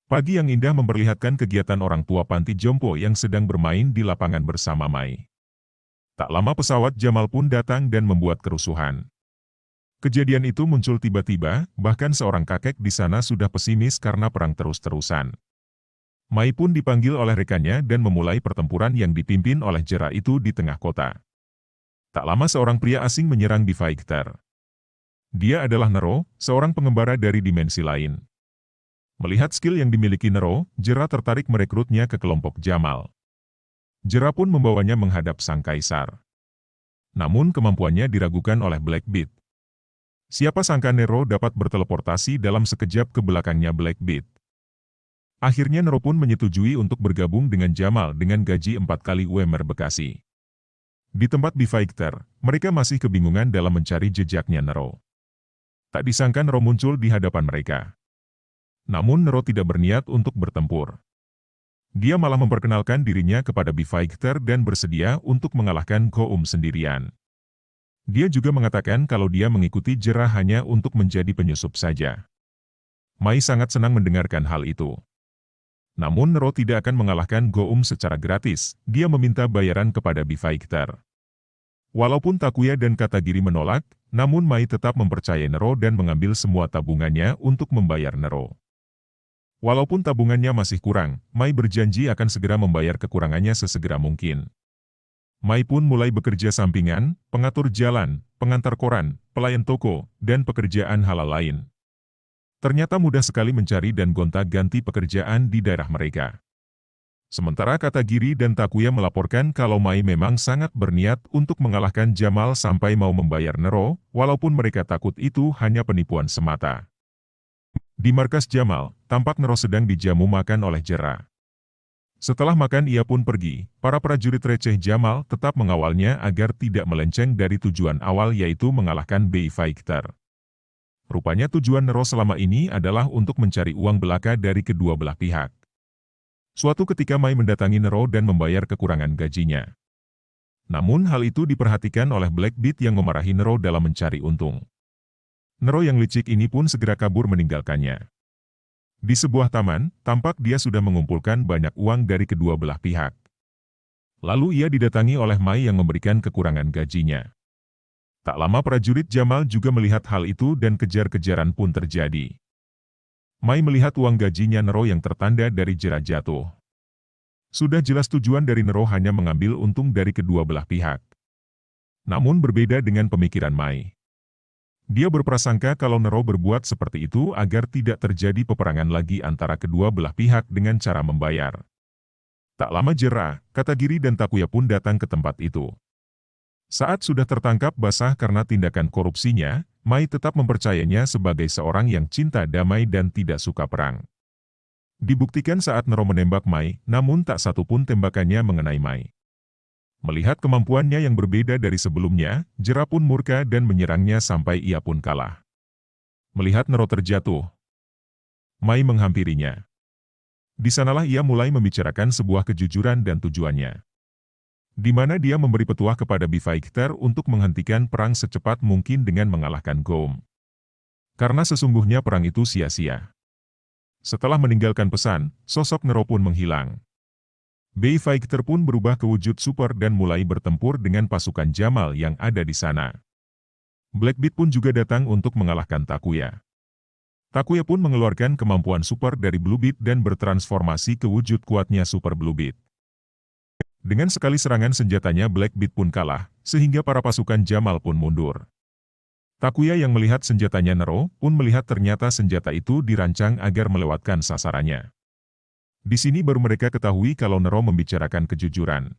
Pagi yang indah memperlihatkan kegiatan orang tua panti jompo yang sedang bermain di lapangan bersama Mai. Tak lama pesawat Jamal pun datang dan membuat kerusuhan. Kejadian itu muncul tiba-tiba, bahkan seorang kakek di sana sudah pesimis karena perang terus-terusan. Mai pun dipanggil oleh rekannya dan memulai pertempuran yang dipimpin oleh Jera itu di tengah kota. Tak lama seorang pria asing menyerang di Fighter. Dia adalah Nero, seorang pengembara dari dimensi lain. Melihat skill yang dimiliki Nero, Jera tertarik merekrutnya ke kelompok Jamal. Jera pun membawanya menghadap sang kaisar. Namun kemampuannya diragukan oleh Blackbeard. Siapa sangka Nero dapat berteleportasi dalam sekejap ke belakangnya Blackbeard. Akhirnya Nero pun menyetujui untuk bergabung dengan Jamal dengan gaji 4 kali UMR Bekasi. Di tempat Fighter, mereka masih kebingungan dalam mencari jejaknya Nero. Tak disangka Nero muncul di hadapan mereka. Namun Nero tidak berniat untuk bertempur. Dia malah memperkenalkan dirinya kepada Fighter dan bersedia untuk mengalahkan Goum sendirian. Dia juga mengatakan kalau dia mengikuti Jera hanya untuk menjadi penyusup saja. Mai sangat senang mendengarkan hal itu. Namun Nero tidak akan mengalahkan Goum secara gratis, dia meminta bayaran kepada Fighter. Walaupun Takuya dan Katagiri menolak, namun Mai tetap mempercayai Nero dan mengambil semua tabungannya untuk membayar Nero. Walaupun tabungannya masih kurang, Mai berjanji akan segera membayar kekurangannya sesegera mungkin. Mai pun mulai bekerja sampingan, pengatur jalan, pengantar koran, pelayan toko, dan pekerjaan halal lain. Ternyata mudah sekali mencari dan gonta-ganti pekerjaan di daerah mereka. Sementara Katagiri dan Takuya melaporkan kalau Mai memang sangat berniat untuk mengalahkan Jamal sampai mau membayar Nero, walaupun mereka takut itu hanya penipuan semata. Di markas Jamal, tampak Nero sedang dijamu makan oleh Jera. Setelah makan ia pun pergi, para prajurit receh Jamal tetap mengawalnya agar tidak melenceng dari tujuan awal yaitu mengalahkan Fighter. Rupanya tujuan Nero selama ini adalah untuk mencari uang belaka dari kedua belah pihak. Suatu ketika Mai mendatangi Nero dan membayar kekurangan gajinya. Namun hal itu diperhatikan oleh Blackbeard yang memarahi Nero dalam mencari untung. Nero yang licik ini pun segera kabur meninggalkannya. Di sebuah taman, tampak dia sudah mengumpulkan banyak uang dari kedua belah pihak. Lalu ia didatangi oleh Mai yang memberikan kekurangan gajinya. Tak lama prajurit Jamal juga melihat hal itu dan kejar-kejaran pun terjadi. Mai melihat uang gajinya Nero yang tertanda dari Jera jatuh. Sudah jelas tujuan dari Nero hanya mengambil untung dari kedua belah pihak. Namun berbeda dengan pemikiran Mai. Dia berprasangka kalau Nero berbuat seperti itu agar tidak terjadi peperangan lagi antara kedua belah pihak dengan cara membayar. Tak lama Jera, Katagiri dan Takuya pun datang ke tempat itu. Saat sudah tertangkap basah karena tindakan korupsinya, Mai tetap mempercayainya sebagai seorang yang cinta damai dan tidak suka perang. Dibuktikan saat Nero menembak Mai, namun tak satu pun tembakannya mengenai Mai. Melihat kemampuannya yang berbeda dari sebelumnya, Jera pun murka dan menyerangnya sampai ia pun kalah. Melihat Nero terjatuh, Mai menghampirinya. Di sanalah ia mulai membicarakan sebuah kejujuran dan tujuannya. Di mana dia memberi petuah kepada Fighter untuk menghentikan perang secepat mungkin dengan mengalahkan Goum. Karena sesungguhnya perang itu sia-sia. Setelah meninggalkan pesan, sosok Nero pun menghilang. Fighter pun berubah ke wujud super dan mulai bertempur dengan pasukan Jamal yang ada di sana. Blackbeard pun juga datang untuk mengalahkan Takuya. Takuya pun mengeluarkan kemampuan super dari Bluebeard dan bertransformasi ke wujud kuatnya Super Bluebeard. Dengan sekali serangan senjatanya Blackbeard pun kalah, sehingga para pasukan Jamal pun mundur. Takuya yang melihat senjatanya Nero pun melihat ternyata senjata itu dirancang agar melewatkan sasarannya. Di sini baru mereka ketahui kalau Nero membicarakan kejujuran.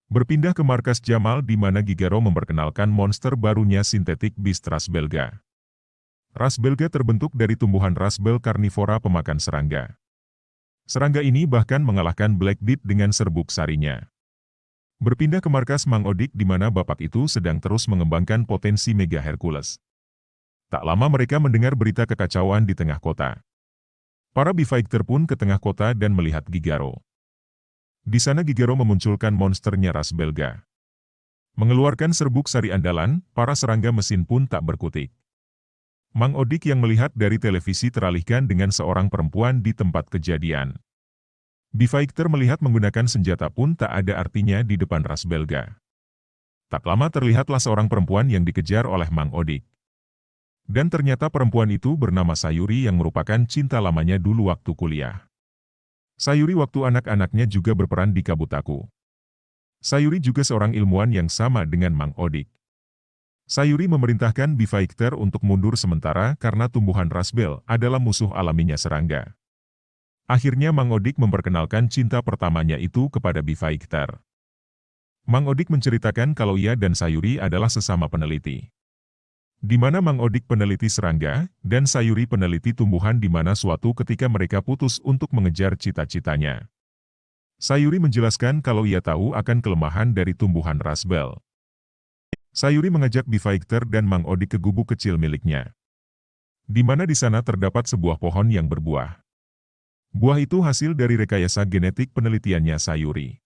Berpindah ke markas Jamal di mana Gigaro memperkenalkan monster barunya Synthetic Beast ras belga. Ras belga terbentuk dari tumbuhan rasbel karnivora pemakan serangga. Serangga ini bahkan mengalahkan Blackbeard dengan serbuk sarinya. Berpindah ke markas Mang Odik di mana bapak itu sedang terus mengembangkan potensi Mega Hercules. Tak lama mereka mendengar berita kekacauan di tengah kota. Para Fighter pun ke tengah kota dan melihat Gigaro. Di sana Gigaro memunculkan monsternya ras belga. Mengeluarkan serbuk sari andalan, para serangga mesin pun tak berkutik. Mang Odik yang melihat dari televisi teralihkan dengan seorang perempuan di tempat kejadian. Bifaichter melihat menggunakan senjata pun tak ada artinya di depan Ras Belga. Tak lama terlihatlah seorang perempuan yang dikejar oleh Mang Odik. Dan ternyata perempuan itu bernama Sayuri yang merupakan cinta lamanya dulu waktu kuliah. Sayuri waktu anak-anaknya juga berperan di Kabutaku. Sayuri juga seorang ilmuwan yang sama dengan Mang Odik. Sayuri memerintahkan Bifaichter untuk mundur sementara karena tumbuhan Rasbel adalah musuh alaminya serangga. Akhirnya Mang Odik memperkenalkan cinta pertamanya itu kepada Bifaichter. Mang Odik menceritakan kalau ia dan Sayuri adalah sesama peneliti. Di mana Mang Odik peneliti serangga, dan Sayuri peneliti tumbuhan di mana suatu ketika mereka putus untuk mengejar cita-citanya. Sayuri menjelaskan kalau ia tahu akan kelemahan dari tumbuhan Rasbel. Sayuri mengajak Bifaichter dan Mang Odik ke gubuk kecil miliknya. Di mana di sana terdapat sebuah pohon yang berbuah. Buah itu hasil dari rekayasa genetik penelitiannya Sayuri.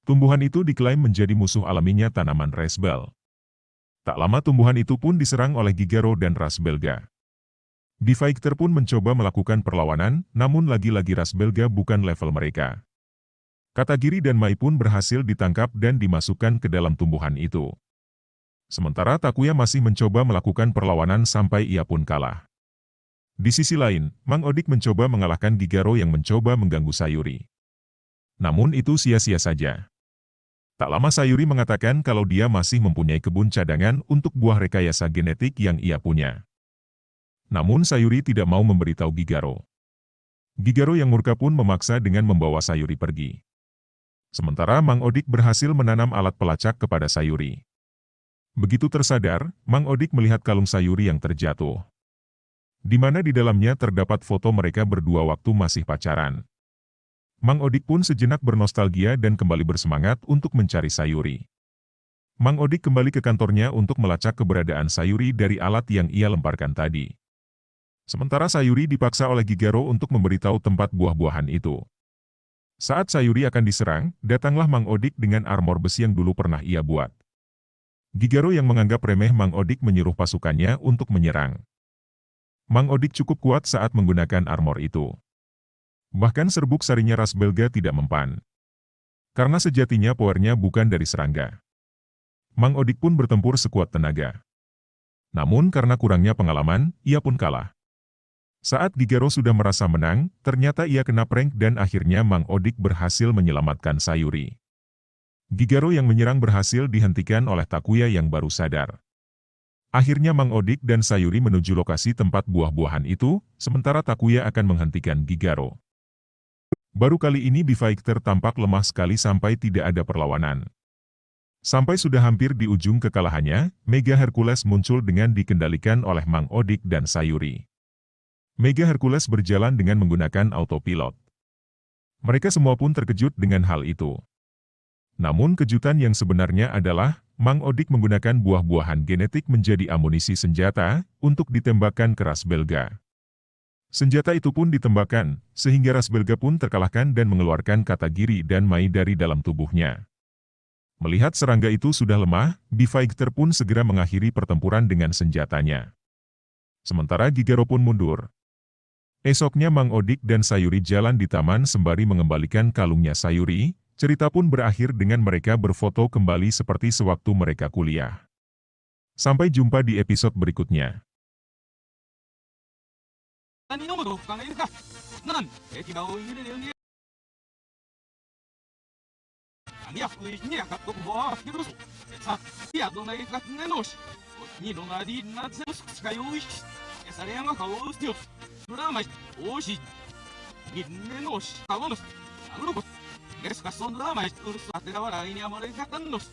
Tumbuhan itu diklaim menjadi musuh alaminya tanaman Rasbel. Tak lama tumbuhan itu pun diserang oleh Gigaro dan Ras Belga. Bifaichter pun mencoba melakukan perlawanan, namun lagi-lagi Ras Belga bukan level mereka. Katagiri dan Mai pun berhasil ditangkap dan dimasukkan ke dalam tumbuhan itu. Sementara Takuya masih mencoba melakukan perlawanan sampai ia pun kalah. Di sisi lain, Mang Odik mencoba mengalahkan Gigaro yang mencoba mengganggu Sayuri. Namun itu sia-sia saja. Tak lama Sayuri mengatakan kalau dia masih mempunyai kebun cadangan untuk buah rekayasa genetik yang ia punya. Namun Sayuri tidak mau memberitahu Gigaro. Gigaro yang murka pun memaksa dengan membawa Sayuri pergi. Sementara Mang Odik berhasil menanam alat pelacak kepada Sayuri. Begitu tersadar, Mang Odik melihat kalung Sayuri yang terjatuh. Di mana di dalamnya terdapat foto mereka berdua waktu masih pacaran. Mang Odik pun sejenak bernostalgia dan kembali bersemangat untuk mencari Sayuri. Mang Odik kembali ke kantornya untuk melacak keberadaan Sayuri dari alat yang ia lemparkan tadi. Sementara Sayuri dipaksa oleh Gigaro untuk memberitahu tempat buah-buahan itu. Saat Sayuri akan diserang, datanglah Mang Odik dengan armor besi yang dulu pernah ia buat. Gigaro yang menganggap remeh Mang Odik menyuruh pasukannya untuk menyerang. Mang Odik cukup kuat saat menggunakan armor itu. Bahkan serbuk sarinya Ras Belga tidak mempan. Karena sejatinya powernya bukan dari serangga. Mang Odik pun bertempur sekuat tenaga. Namun karena kurangnya pengalaman, ia pun kalah. Saat Gigaro sudah merasa menang, ternyata ia kena prank dan akhirnya Mang Odik berhasil menyelamatkan Sayuri. Gigaro yang menyerang berhasil dihentikan oleh Takuya yang baru sadar. Akhirnya Mang Odik dan Sayuri menuju lokasi tempat buah-buahan itu, sementara Takuya akan menghentikan Gigaro. Baru kali ini Bifaichter tampak lemah sekali sampai tidak ada perlawanan. Sampai sudah hampir di ujung kekalahannya, Mega Hercules muncul dengan dikendalikan oleh Mang Odik dan Sayuri. Mega Hercules berjalan dengan menggunakan autopilot. Mereka semua pun terkejut dengan hal itu. Namun kejutan yang sebenarnya adalah, Mang Odik menggunakan buah-buahan genetik menjadi amunisi senjata, untuk ditembakkan ke Ras Belga. Senjata itu pun ditembakkan, sehingga Ras Belga pun terkalahkan dan mengeluarkan Katagiri dan Mai dari dalam tubuhnya. Melihat serangga itu sudah lemah, Bifaichter pun segera mengakhiri pertempuran dengan senjatanya. Sementara Gigaro pun mundur. Esoknya Mang Odik dan Sayuri jalan di taman sembari mengembalikan kalungnya Sayuri. Cerita pun berakhir dengan mereka berfoto kembali seperti sewaktu mereka kuliah. Sampai jumpa di episode berikutnya. Descansando mais, tudo só até a hora em amor e catando-nos.